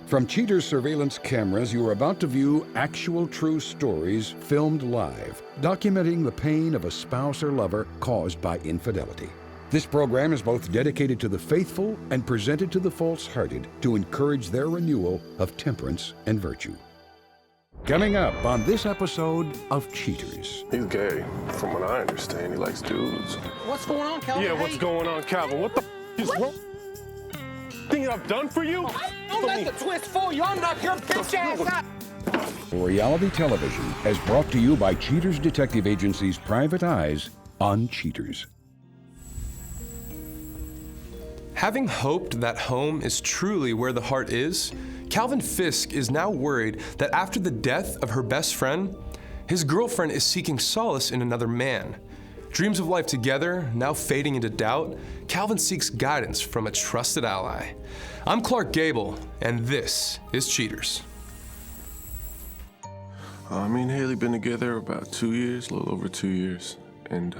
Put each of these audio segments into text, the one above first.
From Cheater's surveillance cameras, you are about to view actual true stories filmed live, documenting the pain of a spouse or lover caused by infidelity. This program is both dedicated to the faithful and presented to the false-hearted to encourage their renewal of temperance and virtue. Coming up on this episode of Cheaters. He's gay. From what I understand, he likes dudes. What's going on, Calvin? Yeah, what's going on, Calvin? What the is wrong? Thing I've done for you? Don't let the twist fool you. I'm not your bitch ass. Reality television is brought to you by Cheaters Detective Agency's Private Eyes on Cheaters. Having hoped that home is truly where the heart is, Calvin Fisk is now worried that after the death of her best friend, his girlfriend is seeking solace in another man. Dreams of life together now fading into doubt, Calvin seeks guidance from a trusted ally. I'm Clark Gable, and this is Cheaters. Me and Haley been together about 2 years, a little over 2 years, and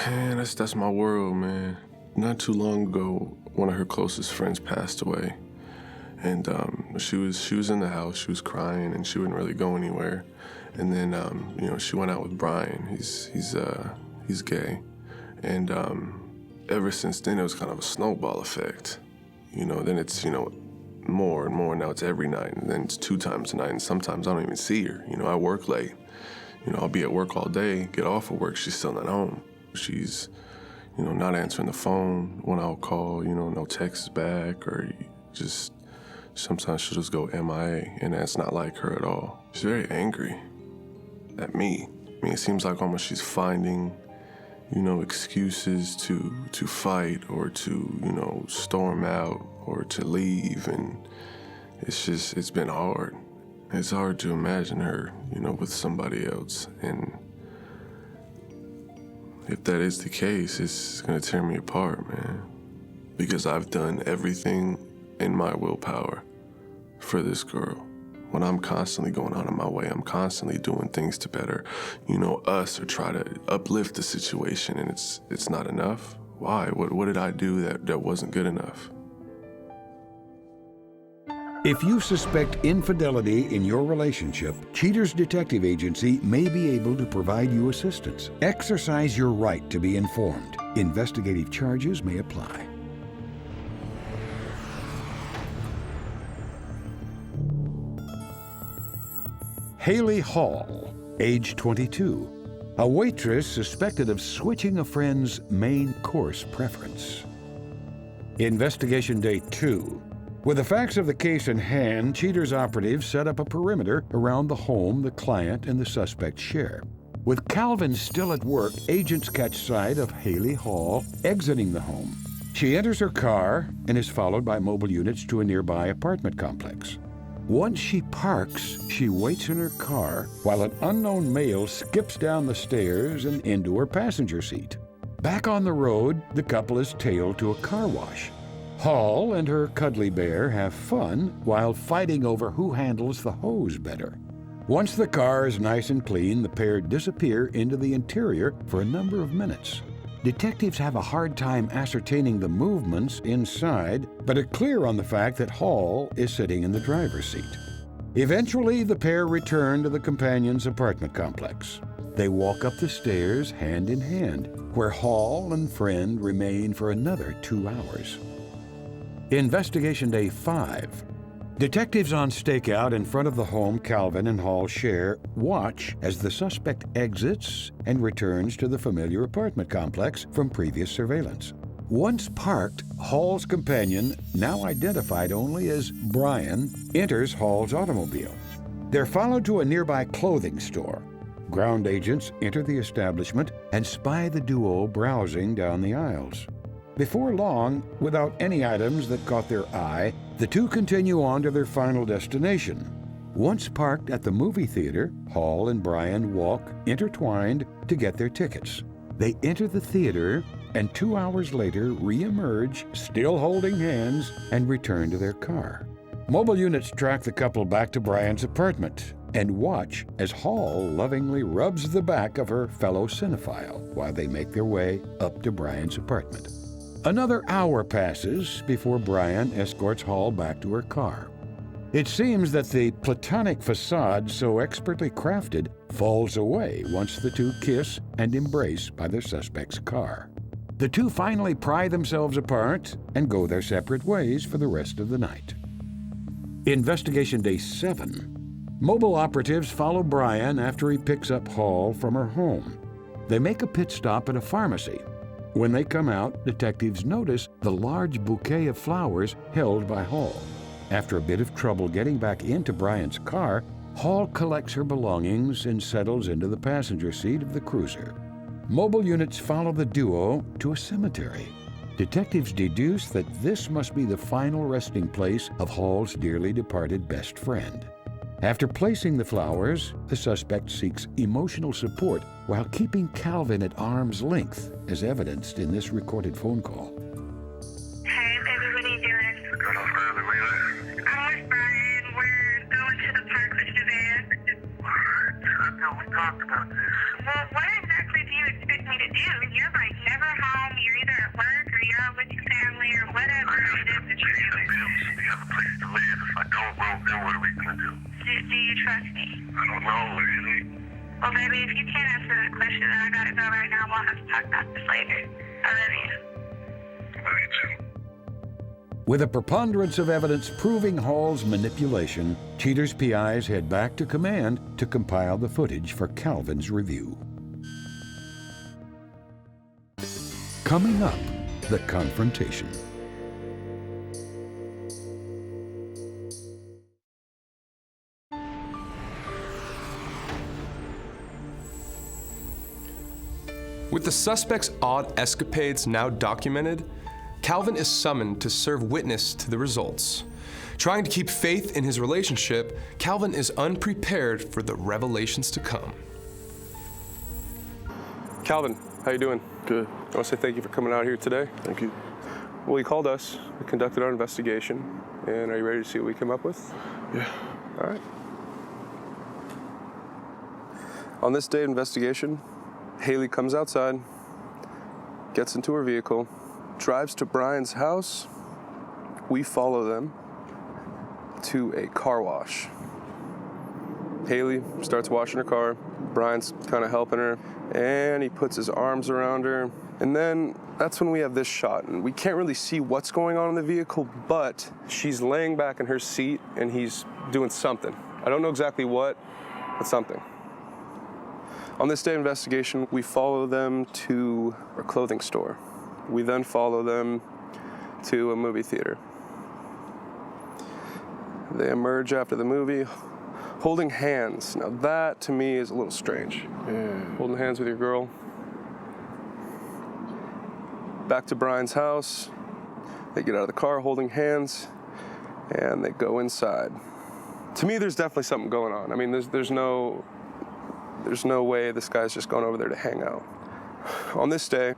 man, that's my world, man. Not too long ago, one of her closest friends passed away, and she was in the house, she was crying, and she wouldn't really go anywhere. And then she went out with Brian. He's gay, and ever since then it was kind of a snowball effect. Then it's more and more. Now it's every night, and then it's 2 times a night, and sometimes I don't even see her. I work late. I'll be at work all day, get off of work, she's still not home. She's, not answering the phone when I'll call, no texts back, or just, sometimes she'll just go MIA, and that's not like her at all. She's very angry at me. It seems like almost she's finding, excuses to fight or to, storm out or to leave, and it's been hard. It's hard to imagine her, with somebody else, and if that is the case, it's gonna tear me apart, man. Because I've done everything in my willpower for this girl. When I'm constantly going out of my way, I'm constantly doing things to better, us or try to uplift the situation, and it's not enough. Why? What did I do that wasn't good enough? If you suspect infidelity in your relationship, Cheaters Detective Agency may be able to provide you assistance. Exercise your right to be informed. Investigative charges may apply. Haley Hall, age 22, a waitress suspected of switching a friend's main course preference. Investigation Day 2. With the facts of the case in hand, Cheaters operatives set up a perimeter around the home the client and the suspect share. With Calvin still at work, agents catch sight of Haley Hall exiting the home. She enters her car and is followed by mobile units to a nearby apartment complex. Once she parks, she waits in her car while an unknown male skips down the stairs and into her passenger seat. Back on the road, the couple is tailed to a car wash. Hall and her cuddly bear have fun while fighting over who handles the hose better. Once the car is nice and clean, the pair disappear into the interior for a number of minutes. Detectives have a hard time ascertaining the movements inside, but are clear on the fact that Hall is sitting in the driver's seat. Eventually, the pair return to the companion's apartment complex. They walk up the stairs hand in hand, where Hall and friend remain for another 2 hours. Investigation Day 5. Detectives on stakeout in front of the home Calvin and Hall share watch as the suspect exits and returns to the familiar apartment complex from previous surveillance. Once parked, Hall's companion, now identified only as Brian, enters Hall's automobile. They're followed to a nearby clothing store. Ground agents enter the establishment and spy the duo browsing down the aisles. Before long, without any items that caught their eye, the two continue on to their final destination. Once parked at the movie theater, Hall and Brian walk, intertwined, to get their tickets. They enter the theater and 2 hours later re-emerge, still holding hands, and return to their car. Mobile units track the couple back to Brian's apartment and watch as Hall lovingly rubs the back of her fellow cinephile while they make their way up to Brian's apartment. Another hour passes before Brian escorts Hall back to her car. It seems that the platonic facade so expertly crafted falls away once the two kiss and embrace by the suspect's car. The two finally pry themselves apart and go their separate ways for the rest of the night. Investigation Day 7. Mobile operatives follow Brian after he picks up Hall from her home. They make a pit stop at a pharmacy. When they come out, detectives notice the large bouquet of flowers held by Hall. After a bit of trouble getting back into Brian's car, Hall collects her belongings and settles into the passenger seat of the cruiser. Mobile units follow the duo to a cemetery. Detectives deduce that this must be the final resting place of Hall's dearly departed best friend. After placing the flowers, the suspect seeks emotional support while keeping Calvin at arm's length, as evidenced in this recorded phone call. Hey, baby, what are you doing? I'm with Brian. We're going to the park with the van. I thought we talked about this. Well, what exactly do you expect me to do? You're like never home. You're either at work or you're out with your family or whatever it is that you're doing. We have a place to live. If I don't, well, then what are we going to do? Do you trust me? I don't know. What do you think? Well, baby, if you can't answer that question, then I gotta go right now. We'll have to talk about this later. I love you. I love you too. With a preponderance of evidence proving Hall's manipulation, Cheater's PIs head back to command to compile the footage for Calvin's review. Coming up, the confrontation. With the suspect's odd escapades now documented, Calvin is summoned to serve witness to the results. Trying to keep faith in his relationship, Calvin is unprepared for the revelations to come. Calvin, how you doing? Good. I want to say thank you for coming out here today. Thank you. Well, you called us, we conducted our investigation, and are you ready to see what we came up with? Yeah. All right. On this day of investigation, Haley comes outside, gets into her vehicle, drives to Brian's house. We follow them to a car wash. Haley starts washing her car. Brian's kind of helping her, and he puts his arms around her. And then that's when we have this shot, and we can't really see what's going on in the vehicle, but she's laying back in her seat, and he's doing something. I don't know exactly what, but something. On this day of investigation, we follow them to a clothing store. We then follow them to a movie theater. They emerge after the movie, holding hands. Now that, to me, is a little strange. Yeah. Holding hands with your girl. Back to Brian's house. They get out of the car holding hands, and they go inside. To me, there's definitely something going on. I mean, there's no way this guy's just going over there to hang out. On this day,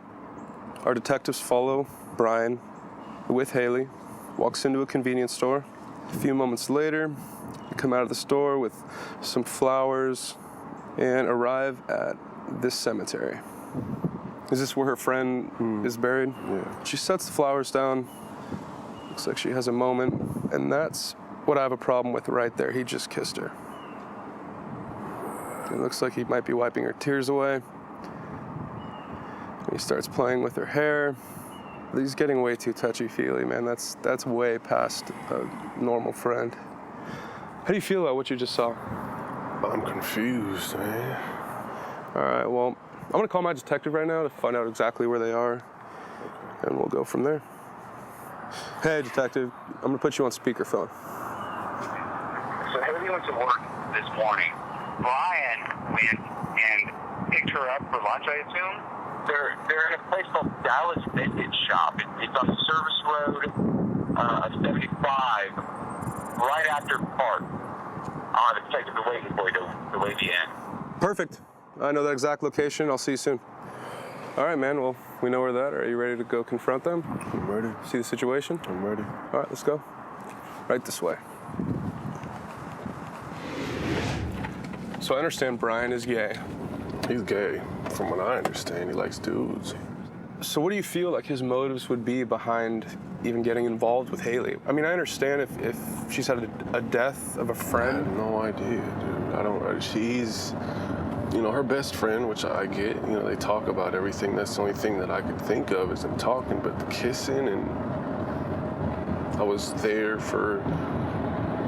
our detectives follow Brian with Haley, walks into a convenience store. A few moments later, we come out of the store with some flowers and arrive at this cemetery. Is this where her friend is buried? Yeah. She sets the flowers down. Looks like she has a moment, and that's what I have a problem with right there. He just kissed her. It looks like he might be wiping her tears away. He starts playing with her hair. He's getting way too touchy-feely, man. That's way past a normal friend. How do you feel about what you just saw? I'm confused, man. All right, well, I'm gonna call my detective right now to find out exactly where they are, and we'll go from there. Hey, detective, I'm gonna put you on speakerphone. So Haley went to work this morning. Brian went and picked her up for lunch, I assume? They're in a place called Dallas Vintage Shop. It's on Service Road 75, right after Park. I'll have a detective waiting for you to wait you in. Perfect. I know that exact location. I'll see you soon. All right, man. Well, we know where they're at. Are you ready to go confront them? I'm ready. See the situation? I'm ready. All right, let's go. Right this way. So I understand Brian is gay. He's gay. From what I understand, he likes dudes. So what do you feel like his motives would be behind even getting involved with Haley? I mean, I understand if she's had a death of a friend. I have no idea, dude. I don't. She's, you know, her best friend, which I get. You know, they talk about everything. That's the only thing that I could think of is them talking. But the kissing, and I was there for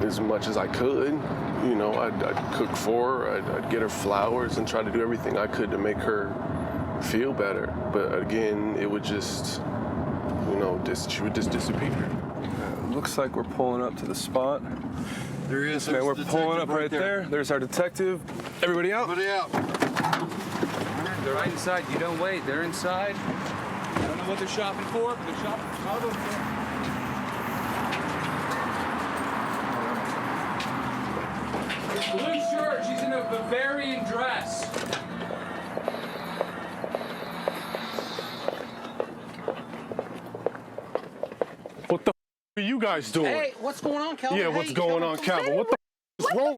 as much as I could. You know, I'd cook for her. I'd get her flowers and try to do everything I could to make her feel better. But again, it would just, you know, she would just disappear. Looks like we're pulling up to the spot. There he is. Man, we're pulling up right there. There's our detective. Everybody out? Everybody out. They're right inside. You don't wait. They're inside. I don't know what they're shopping for, but they're shopping for Chicago. Blue shirt. She's in a Bavarian dress. What the are you guys doing? Hey, what's going on, Calvin? Yeah, Hey, what's going on, Calvin? What the is wrong?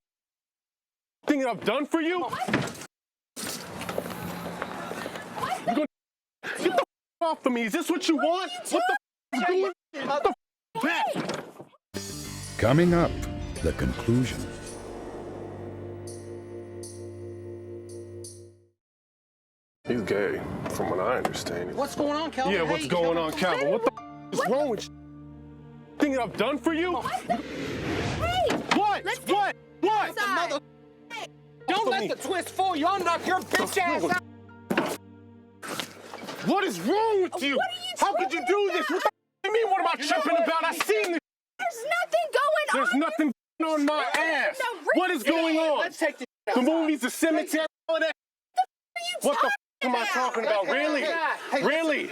Thing that I've done for you? You gonna get the off of me? Is this what you want? What the is going? What the back? Coming up, the conclusion. He's gay, from what I understand. What's going on, Calvin? Yeah, what's going on, Calvin? What the is wrong with you? Thing that I've done for you? Hey! What? What? What? Sorry. Don't let the twist fool you. I'll knock your bitch ass out. What is wrong with you? What are you How could you do this? What the you mean? What am I tripping about? I seen this. There's nothing going on. There's nothing on my ass. No, What is going on? Let's take this. The movies, the cemetery, all that. What the am I talking about? Really? Hey, Really?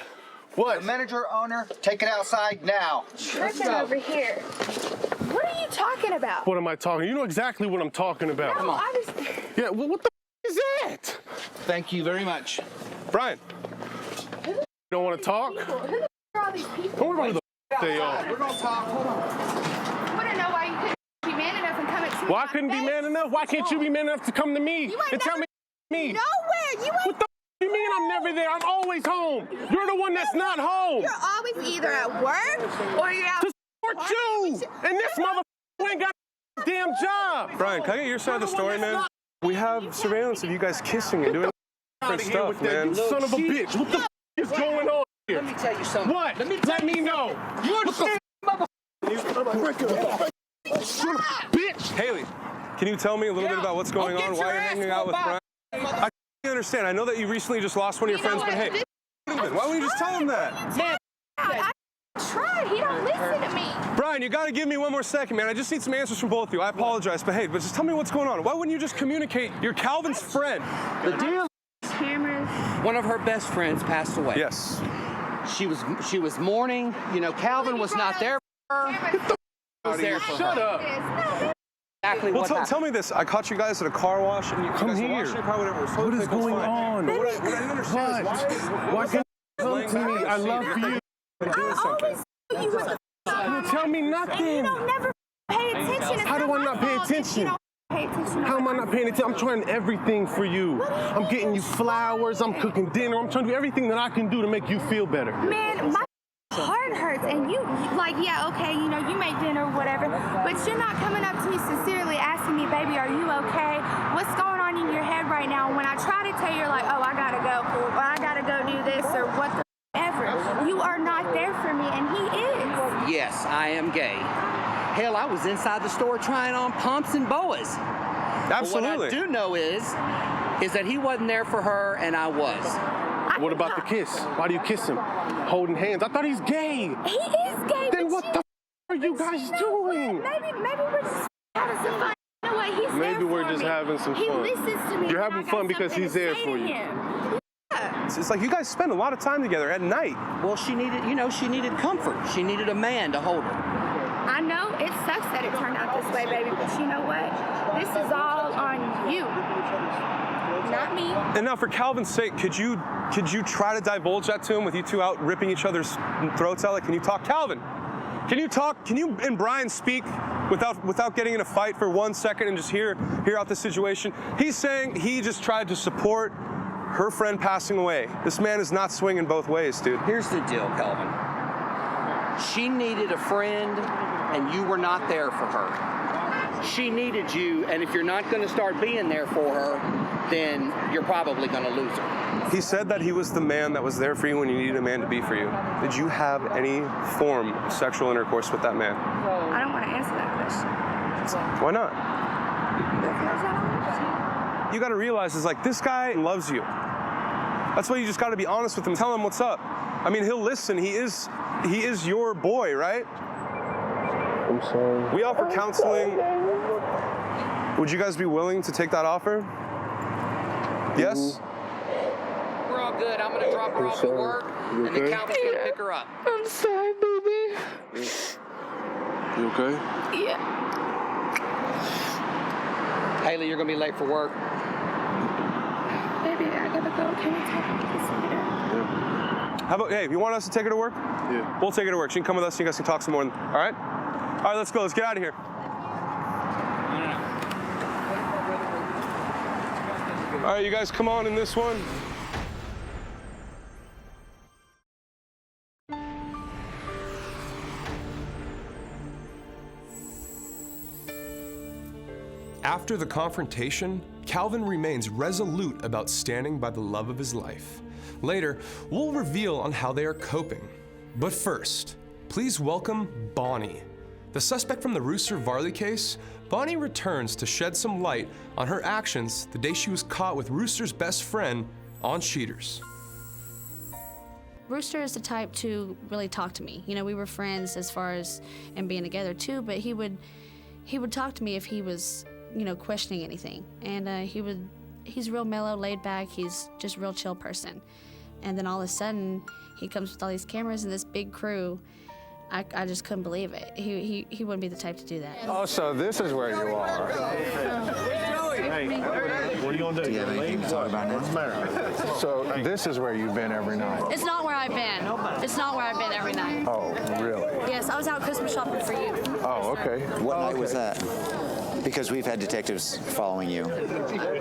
What? The manager, owner, take it outside now. Tripping over here. What are you talking about? What am I talking? You know exactly what I'm talking about. No, I was... Yeah, well, what the is that? Thank you very much. Brian, you don't want to talk? Who are all these people? Don't worry about who they are. We're gonna talk. Hold on. I want to know why you couldn't be man enough and come at me. Why couldn't be man enough? Why can't you be man enough to come to me You ain't and tell never me? Nowhere. You ain't... What the you mean I'm never there? I'm always home. You're the one that's not home. You're always either at work or you're out... To support you. And this motherfucker ain't got a damn job. Brian, can I get your side of the story, man? We have surveillance of you guys kissing and doing different stuff, man. You son of a bitch. What the is going on here? Let me tell you something. What? Let me know. You understand, Bitch. Haley, can you tell me a little bit about what's going on? Why you're hanging out with Brian? I understand. I know that you recently just lost one of your friends, but hey, why wouldn't you just tell him that? I tried. He don't listen to me. Brian, you got to give me one more second, man. I just need some answers from both of you. I apologize, but hey, just tell me what's going on. Why wouldn't you just communicate? You're Calvin's friend. The deal. Cameras. One of her best friends passed away. Yes. She was mourning. You know, Calvin was not there for her. Was there for Shut her. up. Exactly Well, what happened. tell me this. I caught you guys at a car wash, and you Come guys were here. washing your car, whatever. So What is going on? But what I didn't understand is Why can't you come to me? I love you. doing something. You was You tell me and you nothing. don't never pay attention. It's How do I not pay my fault that you attention? don't pay attention. How am I not paying attention? I'm trying everything for you. I'm getting you flowers. I'm cooking dinner. I'm trying to do everything that I can do to make you feel better. Man, my heart hurts, and you, like, yeah, okay, you know, you make dinner or whatever, but you're not coming up to me sincerely asking me, baby, are you okay? What's going on in your head right now? When I try to tell you, you're like, oh, I gotta go, or I gotta go do this, or what the ever. You are not there for me, and he is. Yes, I am gay. Hell, I was inside the store trying on pumps and boas. Absolutely. But what I do know is that he wasn't there for her, and I was. What about the kiss? Why do you kiss him? Holding hands. I thought he's gay. He is gay. Then but what the are you guys doing? Maybe we're just having some fun. You know what? He's Maybe there we're for just me. having some He fun. listens to me. You're when having I got fun because something he's to there say for to you. him. Yeah. It's like you guys spend a lot of time together at night. Well, she needed comfort. She needed a man to hold her. I know it sucks that it turned out this way, baby, but you know what? This is all on you, not me. And now, for Calvin's sake, could you try to divulge that to him with you two out ripping each other's throats out? Like, can you talk, Calvin? Can you talk? Can you and Brian speak without getting in a fight for 1 second and just hear out the situation? He's saying he just tried to support her friend passing away. This man is not swinging both ways, dude. Here's the deal, Kelvin. She needed a friend, and you were not there for her. She needed you, and if you're not going to start being there for her, then you're probably going to lose her. He said that he was the man that was there for you when you needed a man to be for you. Did you have any form of sexual intercourse with that man? I don't want to answer that question. Why not? You got to realize is like, this guy loves you. That's why you just got to be honest with him. Tell him what's up. I mean, he'll listen. He is your boy, right? I'm sorry. We offer counseling. Would you guys be willing to take that offer? Yes? We're all good. I'm going to drop her off at work, and then Calvin's going to pick her up. I'm sorry, baby. You okay? Yeah. Haley, you're going to be late for work. Baby, I gotta go. Can we talk this later? Yeah. How about, hey, you want us to take her to work? Yeah. We'll take her to work. She can come with us. You guys can talk some more. All right? All right, let's go. Let's get out of here. All right, you guys come on in this one. After the confrontation, Calvin remains resolute about standing by the love of his life. Later, we'll reveal on how they are coping. But first, please welcome Bonnie. The suspect from the Rooster Varley case, Bonnie returns to shed some light on her actions the day she was caught with Rooster's best friend on Cheaters. Rooster is the type to really talk to me. You know, we were friends as far as and being together too, but he would talk to me if he was, you know, questioning anything. And he's real mellow, laid back, he's just a real chill person. And then all of a sudden, he comes with all these cameras and this big crew. I just couldn't believe it. He wouldn't be the type to do that. Oh, so this is where you are. Hey, what are you going to do? Do you have anything to talk about now? What's the matter? So this is where you've been every night? It's not where I've been. It's not where I've been every night. Oh, really? Yes, I was out Christmas shopping for you. Oh, okay. What night was that? Because we've had detectives following you.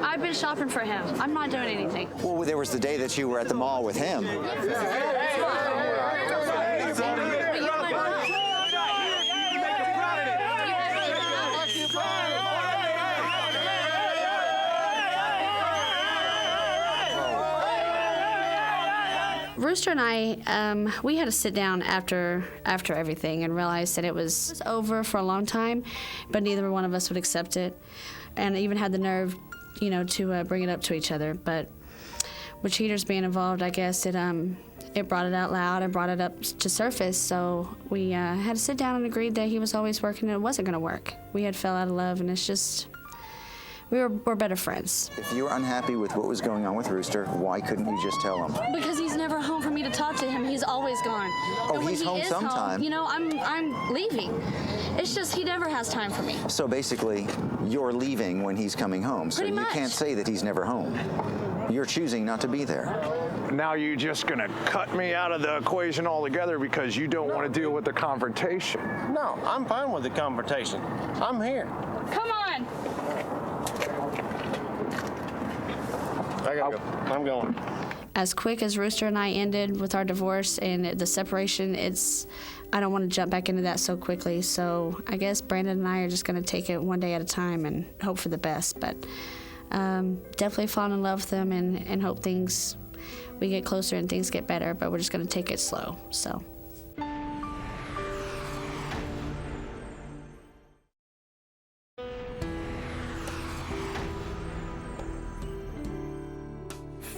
I've been shopping for him. I'm not doing anything. Well, there was the day that you were at the mall with him. Rooster and I, we had to sit down after everything and realize that it was over for a long time, but neither one of us would accept it, and even had the nerve, you know, to bring it up to each other. But with Cheaters being involved, I guess it brought it out loud and brought it up to surface. So we had to sit down and agreed that he was always working and it wasn't going to work. We had fell out of love, and it's just. We're better friends. If you were unhappy with what was going on with Rooster, why couldn't you just tell him? Because he's never home for me to talk to him. He's always gone. Oh, and when he's home sometime. Home, you know, I'm leaving. It's just he never has time for me. So basically, you're leaving when he's coming home. So Pretty you much. can't say that he's never home. You're choosing not to be there. Now you're just going to cut me out of the equation altogether because you don't want to deal with the confrontation. No, I'm fine with the confrontation. I'm here. Come on. I gotta go. I'm going. As quick as Rooster and I ended with our divorce and the separation, I don't want to jump back into that so quickly. So I guess Brandon and I are just going to take it one day at a time and hope for the best. But definitely fall in love with them and hope we get closer and things get better. But we're just going to take it slow. So.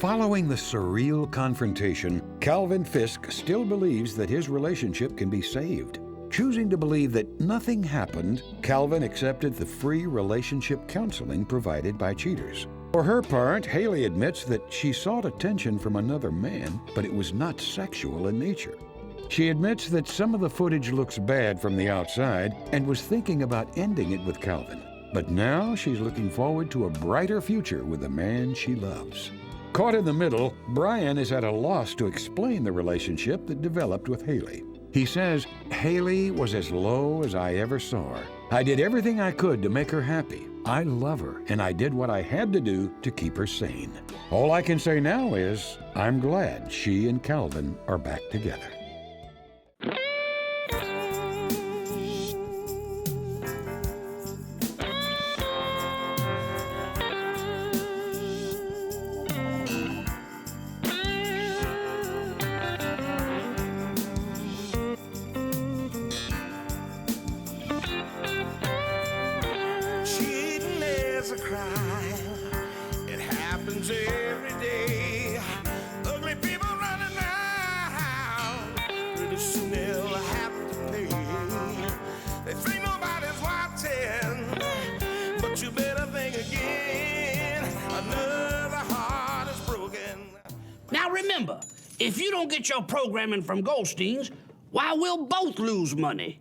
Following the surreal confrontation, Calvin Fisk still believes that his relationship can be saved. Choosing to believe that nothing happened, Calvin accepted the free relationship counseling provided by Cheaters. For her part, Haley admits that she sought attention from another man, but it was not sexual in nature. She admits that some of the footage looks bad from the outside and was thinking about ending it with Calvin. But now she's looking forward to a brighter future with the man she loves. Caught in the middle, Brian is at a loss to explain the relationship that developed with Haley. He says, Haley was as low as I ever saw her. I did everything I could to make her happy. I love her, and I did what I had to do to keep her sane. All I can say now is I'm glad she and Calvin are back together. A crime. It happens every day. Ugly people running around. Pretty soon they'll have to pay. They think nobody's watching, but you better think again. Another heart is broken. Now remember, if you don't get your programming from Goldstein's, why, we'll both lose money.